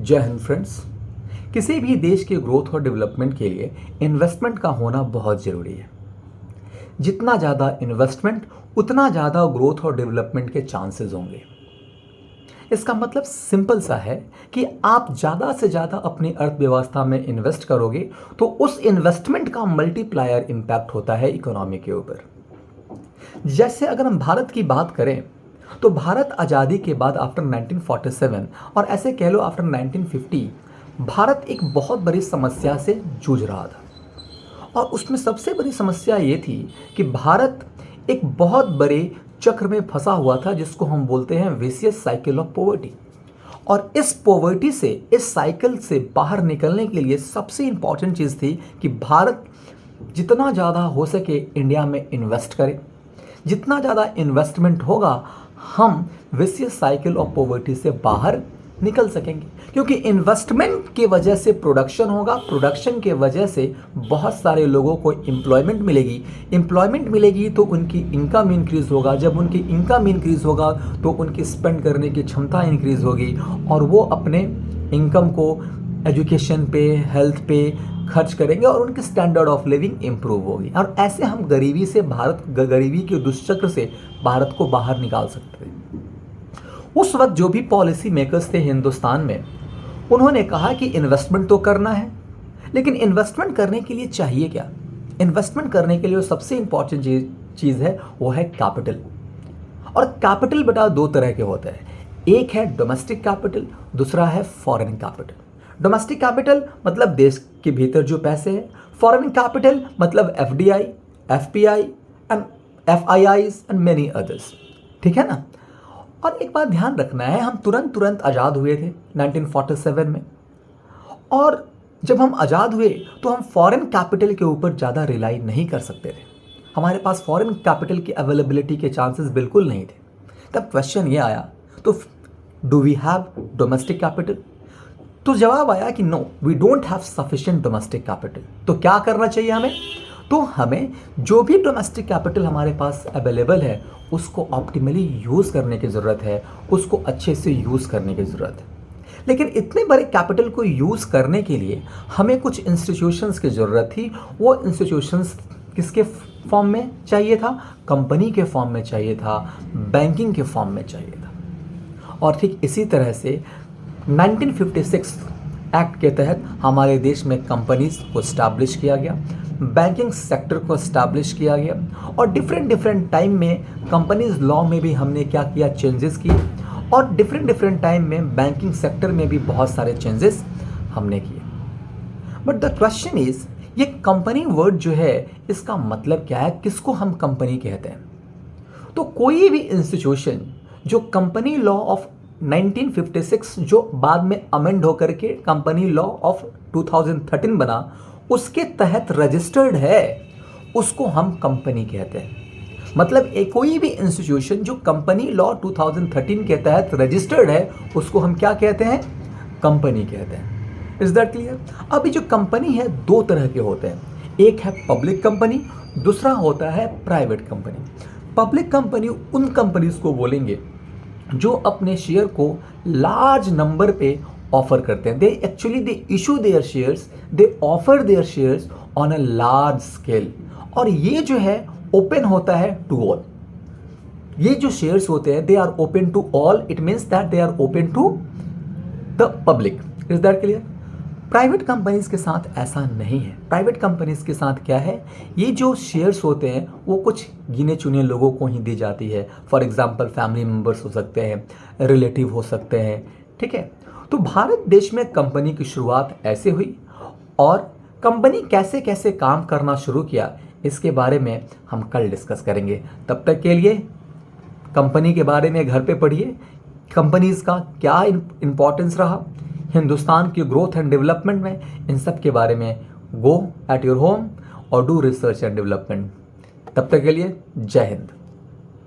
जय हिंद फ्रेंड्स। किसी भी देश के ग्रोथ और डेवलपमेंट के लिए इन्वेस्टमेंट का होना बहुत ज़रूरी है। जितना ज़्यादा इन्वेस्टमेंट उतना ज़्यादा ग्रोथ और डेवलपमेंट के चांसेस होंगे। इसका मतलब सिंपल सा है कि आप ज़्यादा से ज़्यादा अपनी अर्थव्यवस्था में इन्वेस्ट करोगे तो उस इन्वेस्टमेंट का मल्टीप्लायर इम्पैक्ट होता है इकोनॉमी के ऊपर। जैसे अगर हम भारत की बात करें तो भारत आज़ादी के बाद आफ्टर 1947 और ऐसे कह लो आफ्टर 1950 भारत एक बहुत बड़ी समस्या से जूझ रहा था। और उसमें सबसे बड़ी समस्या ये थी कि भारत एक बहुत बड़े चक्र में फंसा हुआ था जिसको हम बोलते हैं विशियस साइकिल ऑफ पॉवर्टी। और इस पॉवर्टी से, इस साइकिल से बाहर निकलने के लिए सबसे इम्पॉर्टेंट चीज़ थी कि भारत जितना ज़्यादा हो सके इंडिया में इन्वेस्ट करे। जितना ज़्यादा इन्वेस्टमेंट होगा हम विशियस साइकिल ऑफ पॉवर्टी से बाहर निकल सकेंगे, क्योंकि इन्वेस्टमेंट की वजह से प्रोडक्शन होगा, प्रोडक्शन के वजह से बहुत सारे लोगों को एम्प्लॉयमेंट मिलेगी तो उनकी इनकम इंक्रीज़ होगा। जब उनकी इनकम इंक्रीज़ होगा तो उनकी स्पेंड करने की क्षमता इंक्रीज़ होगी और वो अपने इनकम को एजुकेशन पे, हेल्थ पे खर्च करेंगे और उनके स्टैंडर्ड ऑफ लिविंग इम्प्रूव होगी। और ऐसे हम गरीबी के दुष्चक्र से भारत को बाहर निकाल सकते हैं। उस वक्त जो भी पॉलिसी मेकर्स थे हिंदुस्तान में, उन्होंने कहा कि इन्वेस्टमेंट तो करना है, लेकिन इन्वेस्टमेंट करने के लिए चाहिए क्या? इन्वेस्टमेंट करने के लिए सबसे इंपॉर्टेंट चीज़ है वो है कैपिटल। और कैपिटल बेटा दो तरह के होते हैं, एक है डोमेस्टिक कैपिटल, दूसरा है फॉरेन कैपिटल। डोमेस्टिक कैपिटल मतलब देश के भीतर जो पैसे हैं, फॉरेन कैपिटल मतलब FDI, FPI and FIIs and many others. ठीक है ना? और एक बात ध्यान रखना है, हम तुरंत आज़ाद हुए थे 1947 में, और जब हम आज़ाद हुए तो हम फॉरेन कैपिटल के ऊपर ज़्यादा रिलाई नहीं कर सकते थे। हमारे पास फॉरेन कैपिटल की अवेलेबिलिटी के चांसेस बिल्कुल नहीं थे। तब क्वेश्चन ये आया, तो do we have domestic capital? तो जवाब आया कि no, we don't have sufficient domestic capital. तो क्या करना चाहिए हमें? तो हमें जो भी डोमेस्टिक कैपिटल हमारे पास अवेलेबल है उसको ऑप्टिमली यूज़ करने की ज़रूरत है, उसको अच्छे से यूज़ करने की ज़रूरत है। लेकिन इतने बड़े कैपिटल को यूज़ करने के लिए हमें कुछ इंस्टीट्यूशंस की ज़रूरत थी। वो इंस्टीट्यूशंस किसके फॉर्म में चाहिए था? कंपनी के फॉर्म में चाहिए था, बैंकिंग के फॉर्म में चाहिए था। और ठीक इसी तरह से 1956 एक्ट के तहत हमारे देश में कंपनीज को इस्टेब्लिश किया गया, बैंकिंग सेक्टर को इस्टेब्लिश किया गया, और डिफरेंट टाइम में कंपनीज लॉ में भी हमने क्या किया, चेंजेस किए, और डिफरेंट टाइम में बैंकिंग सेक्टर में भी बहुत सारे चेंजेस हमने किए। बट द क्वेश्चन इज, ये कंपनी वर्ड जो है इसका मतलब क्या है? किसको हम कंपनी कहते हैं? तो कोई भी इंस्टीट्यूशन जो कंपनी लॉ ऑफ 1956 जो बाद में अमेंड होकर के कंपनी लॉ ऑफ 2013 बना, उसके तहत रजिस्टर्ड है, उसको हम कंपनी कहते हैं। मतलब कोई भी इंस्टीट्यूशन जो कंपनी लॉ 2013 के तहत रजिस्टर्ड है उसको हम क्या कहते हैं? कंपनी कहते हैं। Is that clear? अभी जो कंपनी है दो तरह के होते हैं, एक है पब्लिक कंपनी, दूसरा होता है प्राइवेट कंपनी। पब्लिक कंपनी उन कंपनीज को बोलेंगे जो अपने शेयर को लार्ज नंबर पे ऑफर करते हैं। They issue there shares, they offer there shares on a large scale. और ये जो है ओपन होता है टू ऑल। ये जो शेयर्स होते हैं they are open to all, it means that they are open to the public. Is that clear? Private companies के साथ ऐसा नहीं है। प्राइवेट कंपनीज के साथ क्या है, ये जो शेयर्स होते हैं वो कुछ गिने चुने लोगों को ही दी जाती है। फॉर एग्जांपल फैमिली मेंबर्स हो सकते हैं, रिलेटिव हो सकते हैं। ठीक है? तो भारत देश में कंपनी की शुरुआत ऐसे हुई, और कंपनी कैसे कैसे काम करना शुरू किया इसके बारे में हम कल डिस्कस करेंगे। तब तक के लिए कंपनी के बारे में घर पे पढ़िए, कंपनीज का क्या इंपॉर्टेंस रहा हिंदुस्तान की ग्रोथ एंड डेवलपमेंट में, इन सब के बारे में गो एट योर होम और डू रिसर्च एंड डेवलपमेंट। तब तक के लिए जय हिंद।